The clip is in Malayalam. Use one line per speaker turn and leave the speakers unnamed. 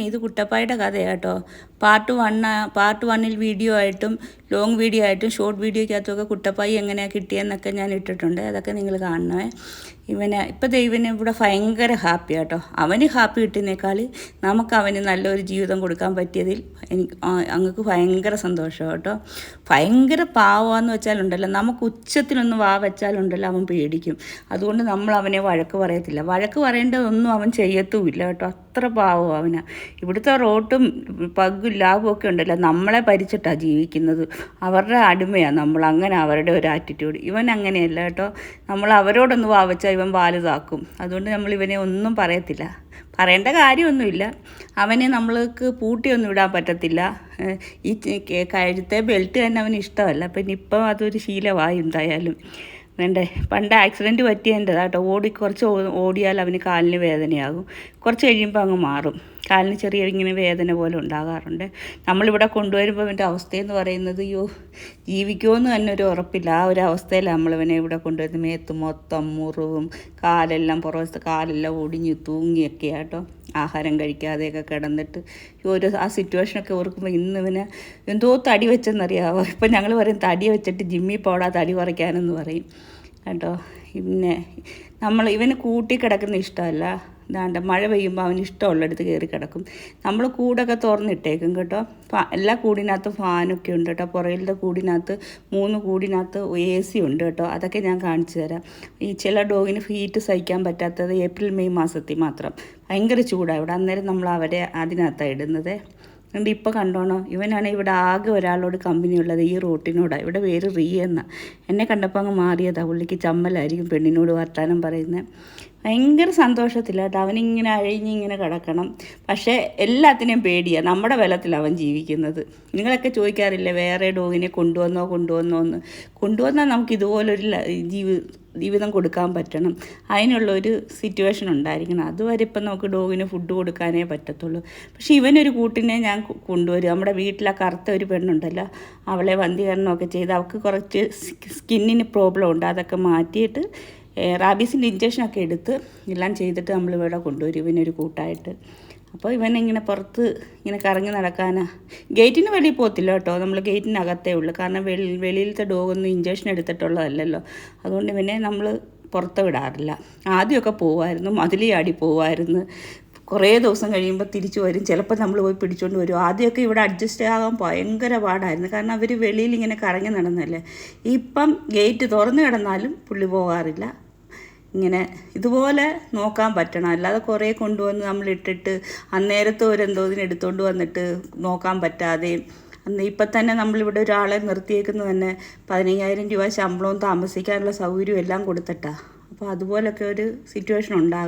ഇത് കുട്ടപ്പായുടെ കഥയാട്ടോ. പാർട്ട് വണ്ണിൽ വീഡിയോ ആയിട്ടും ലോങ് വീഡിയോ ആയിട്ടും ഷോർട്ട് വീഡിയോയ്ക്കകത്തൊക്കെ കുട്ടപ്പായി എങ്ങനെയാണ് കിട്ടിയെന്നൊക്കെ ഞാൻ ഇട്ടിട്ടുണ്ട്. അതൊക്കെ നിങ്ങൾ കാണണമേ. ഇവന് ഇവിടെ ഭയങ്കര ഹാപ്പി കേട്ടോ. അവന് ഹാപ്പി കിട്ടുന്നേക്കാൾ നമുക്ക് അവന് നല്ലൊരു ജീവിതം കൊടുക്കാൻ പറ്റിയതിൽ അങ്ങക്ക് ഭയങ്കര സന്തോഷം കേട്ടോ. ഭയങ്കര പാവമെന്ന് വെച്ചാലുണ്ടല്ലോ, നമുക്ക് ഉച്ചത്തിനൊന്ന് വാ വെച്ചാലുണ്ടല്ലോ അവൻ പേടിക്കും. അതുകൊണ്ട് നമ്മൾ അവനെ വഴക്ക് പറയത്തില്ല. വഴക്ക് പറയേണ്ടതൊന്നും അവൻ ചെയ്യത്തുമില്ല കേട്ടോ. അത്ര പാവം അവനാ. ഇവിടുത്തെ റോട്ടും പഗ്ഗും ലാഭവും ഒക്കെ ഉണ്ടല്ലോ, നമ്മളെ ഭരിച്ചിട്ടാണ് ജീവിക്കുന്നത്. അവരുടെ അടിമയാണ് നമ്മൾ. അങ്ങനെ അവരുടെ ഒരു ആറ്റിറ്റ്യൂഡ്. ഇവൻ അങ്ങനെയല്ല കേട്ടോ. നമ്മൾ അവരോടൊന്ന് വാവച്ചാൽ ഇവൻ വാലുതാക്കും. അതുകൊണ്ട് നമ്മൾ ഇവനെ ഒന്നും പറയത്തില്ല. പറയേണ്ട കാര്യമൊന്നുമില്ല. അവനെ നമ്മൾക്ക് പൂട്ടിയൊന്നും ഇടാൻ പറ്റത്തില്ല. ഈ കഴുത്തെ ബെൽറ്റ് തന്നെ അവന് ഇഷ്ടമല്ല. പിന്നെ ഇപ്പം അതൊരു ശീലമായി എന്തായാലും. പണ്ട് ആക്സിഡൻറ്റ് പറ്റിയതിൻ്റെതാട്ടോ. കുറച്ച് ഓടിയാൽ അവന് കാലിന് വേദനയാകും. കുറച്ച് കഴിയുമ്പോൾ അങ്ങ് മാറും. കാലിന് ചെറിയ ഇങ്ങനെ വേദന പോലെ ഉണ്ടാകാറുണ്ട്. നമ്മളിവിടെ കൊണ്ടുവരുമ്പോൾ അവൻ്റെ അവസ്ഥയെന്ന് പറയുന്നത് ജീവിക്കുമെന്ന് തന്നെ ഒരു ഉറപ്പില്ല. ആ ഒരു അവസ്ഥയിലാണ് നമ്മളിവനെ ഇവിടെ കൊണ്ടുവരുന്നത്. മേത്ത് മൊത്തം മുറിവും, കാലെല്ലാം പുറവശത്ത് കാലെല്ലാം ഒടിഞ്ഞ് തൂങ്ങിയൊക്കെ ആട്ടോ. ആഹാരം കഴിക്കാതെയൊക്കെ കിടന്നിട്ട് ആ സിറ്റുവേഷനൊക്കെ ഓർക്കുമ്പോൾ ഇവന് എന്തോ തടി വെച്ചെന്നറിയാമോ. ഇപ്പം ഞങ്ങൾ പറയും തടി വെച്ചിട്ട് ജിമ്മിൽ പോടാ തടി പറിക്കാനെന്ന് പറയും കേട്ടോ. പിന്നെ ഇവന് കൂട്ടി കിടക്കുന്ന ഇഷ്ടമല്ല. മഴ പെയ്യുമ്പോൾ അവന് ഇഷ്ടമുള്ളിടത്ത് കയറി കിടക്കും. നമ്മൾ കൂടൊക്കെ തുറന്നിട്ടേക്കും കേട്ടോ. എല്ലാ കൂടിനകത്ത് ഫാനൊക്കെ ഉണ്ട് കേട്ടോ. പുറകിലത്തെ കൂടിനകത്ത് 3 കൂടിനകത്ത് AC ഉണ്ട് കേട്ടോ. അതൊക്കെ ഞാൻ കാണിച്ചു തരാം. ഈ ചില ഡോഗിന് ഹീറ്റ് സഹിക്കാൻ പറ്റാത്തത് ഏപ്രിൽ മെയ് മാസത്തിൽ മാത്രം. ഭയങ്കര ചൂടാണ് ഇവിടെ. അന്നേരം നമ്മൾ അവരെ അതിനകത്താണ് ഇടുന്നത്. അതുകൊണ്ട് ഇപ്പോൾ കണ്ടോണോ, ഇവനാണ് ഇവിടെ ആകെ ഒരാളോട് കമ്പനിയുള്ളത് ഈ റൂട്ടിനോടാണ്. ഇവിടെ പേര് റിയ എന്നാണ്. എന്നെ കണ്ടപ്പോൾ അങ്ങ് മാറിയതാണ്. പുള്ളിക്ക് ചമ്മലായിരിക്കും പെണ്ണിനോട് വർത്താനം പറയുന്നത്. ഭയങ്കര സന്തോഷത്തിലാട്ടോ. അവനിങ്ങനെ അഴിഞ്ഞിങ്ങനെ കിടക്കണം. പക്ഷേ എല്ലാത്തിനെയും പേടിയാണ്. നമ്മുടെ ബലത്തിലാണ് അവൻ ജീവിക്കുന്നത്. നിങ്ങളൊക്കെ ചോദിക്കാറില്ലേ വേറെ ഡോഗിനെ കൊണ്ടുവന്നോ എന്ന്. കൊണ്ടുവന്നാൽ നമുക്ക് ഇതുപോലൊരു ജീവിതം കൊടുക്കാൻ പറ്റണം. അതിനുള്ളൊരു സിറ്റുവേഷൻ ഉണ്ടായിരിക്കണം. അതുവരെ ഇപ്പം നമുക്ക് ഡോഗിന് ഫുഡ് കൊടുക്കാനേ പറ്റത്തുള്ളൂ. പക്ഷേ ഇവനൊരു കൂട്ടിനെ ഞാൻ കൊണ്ടുവരും. നമ്മുടെ വീട്ടിലെ കറുത്ത ഒരു പെണ്ണുണ്ടല്ലോ, അവളെ വന്ധീകരണമൊക്കെ ചെയ്ത് അവൾക്ക് കുറച്ച് സ്കിന്നിന് പ്രോബ്ലം ഉണ്ട്. അതൊക്കെ മാറ്റിയിട്ട് റാബീസിൻ്റെ ഇഞ്ചക്ഷനൊക്കെ എടുത്ത് എല്ലാം ചെയ്തിട്ട് നമ്മളിവിടെ കൊണ്ടുവരും ഇവനൊരു കൂട്ടായിട്ട്. അപ്പോൾ ഇവനിങ്ങനെ പുറത്ത് ഇങ്ങനെ കറങ്ങി നടക്കാനാണ്. ഗേറ്റിന് വെളിയിൽ പോകത്തില്ല കേട്ടോ. നമ്മൾ ഗേറ്റിനകത്തേ ഉള്ളൂ. കാരണം വെളിയിലത്തെ ഡോഗൊന്നും ഇഞ്ചക്ഷൻ എടുത്തിട്ടുള്ളതല്ലല്ലോ. അതുകൊണ്ട് ഇവനെ നമ്മൾ പുറത്ത് വിടാറില്ല. ആദ്യമൊക്കെ പോവുമായിരുന്നു, മതിലി ആടി പോവുമായിരുന്നു. കുറേ ദിവസം കഴിയുമ്പോൾ തിരിച്ചു വരും. ചിലപ്പോൾ നമ്മൾ പോയി പിടിച്ചുകൊണ്ട് വരും. ആദ്യമൊക്കെ ഇവിടെ അഡ്ജസ്റ്റ് ആകാൻ ഭയങ്കര പാടായിരുന്നു. കാരണം അവർ വെളിയിൽ ഇങ്ങനെ കറങ്ങി നടന്നല്ലേ. ഇപ്പം ഗേറ്റ് തുറന്നു കിടന്നാലും പുള്ളി പോകാറില്ല. ഇങ്ങനെ ഇതുപോലെ നോക്കാൻ പറ്റണം. അല്ലാതെ കുറേ കൊണ്ടുവന്ന് നമ്മളിട്ടിട്ട് അന്നേരത്തെ ഒരെന്തോതിന് എടുത്തുകൊണ്ട് വന്നിട്ട് നോക്കാൻ പറ്റാതെയും. ഇപ്പം തന്നെ നമ്മളിവിടെ ഒരാളെ നിർത്തിയേക്കുന്നത് തന്നെ 15,000 രൂപ ശമ്പളവും താമസിക്കാനുള്ള സൗകര്യവും എല്ലാം കൊടുത്തിട്ടാണ്. അപ്പോൾ അതുപോലൊക്കെ ഒരു സിറ്റുവേഷൻ ഉണ്ടാകും.